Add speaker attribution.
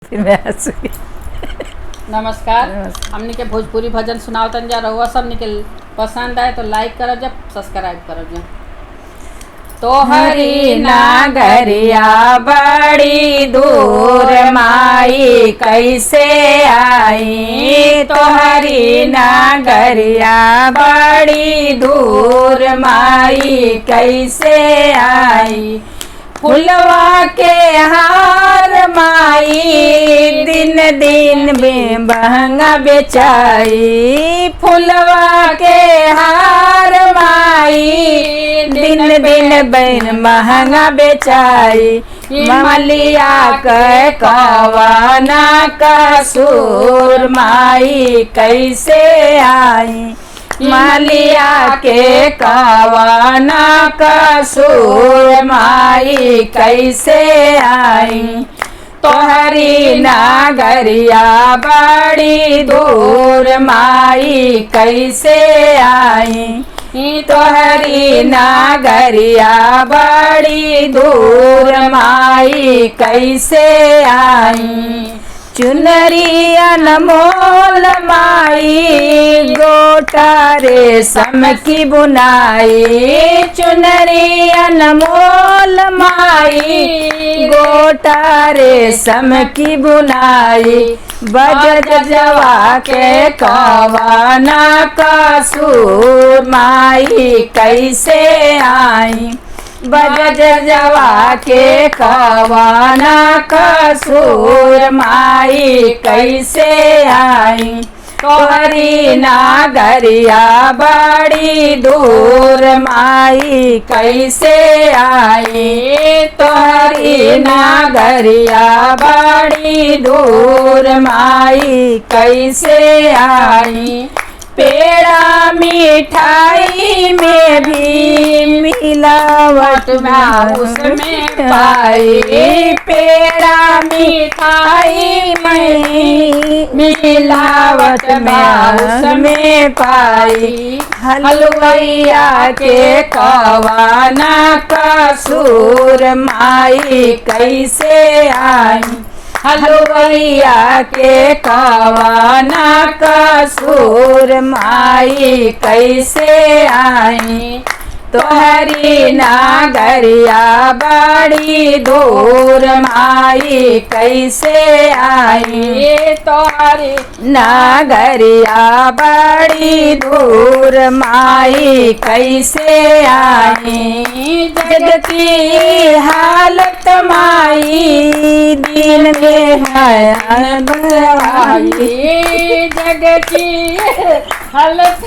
Speaker 1: फिर मैं हंसूंगी।
Speaker 2: नमस्कार। हमने के भोजपुरी भजन सुनाओ तन जा रहुआ सब निकल पसंद आए तो लाइक करो जा, सब्सक्राइब करो जा।
Speaker 1: तोहरी नागरिया बड़ी दूर माई कैसे आई, तोहरी नागरिया बड़ी दूर माई कैसे आई। फुलवा के हार माई दिन दिन में महंगा बेचाई, फुलवा के हार माई दिन दिन में महंगा बेचाई। ममलिया के कवाना कसूर माई कैसे आई, मलिया के कवाना कसूर माई कैसे आई। तोहरी नागरिया बड़ी दूर माई कैसे आई, तोहरी नागरिया बड़ी दूर माई कैसे आई। चुनरी अनमोल माई गोटा रेशम की बुनाई, चुनरी अनमोल माई गोटा रेशम की बुनाई। बजवा के कवाना कसूर माई कैसे आई, बजवा के कवाना कसूर माई कैसे आई। तोहरी नागरिया बड़ी दूर माई कैसे आई, तोहरी नागरिया बड़ी दूर माई कैसे आई। पेड़ा मिठाई में भी मिलावट उसमें पाई, पेड़ा मिठाई में मिलावट उसमें पाई। हलवैया के कवाना कसूर माई कैसे आई, हलवैया के कवाना कसूर माई कैसे आई। तोहरी नागरिया बड़ी दूर माई कैसे आई, तोहरी नागरिया बड़ी दूर माई कैसे आई। जग की हालत माई दिन में है, जग की हालत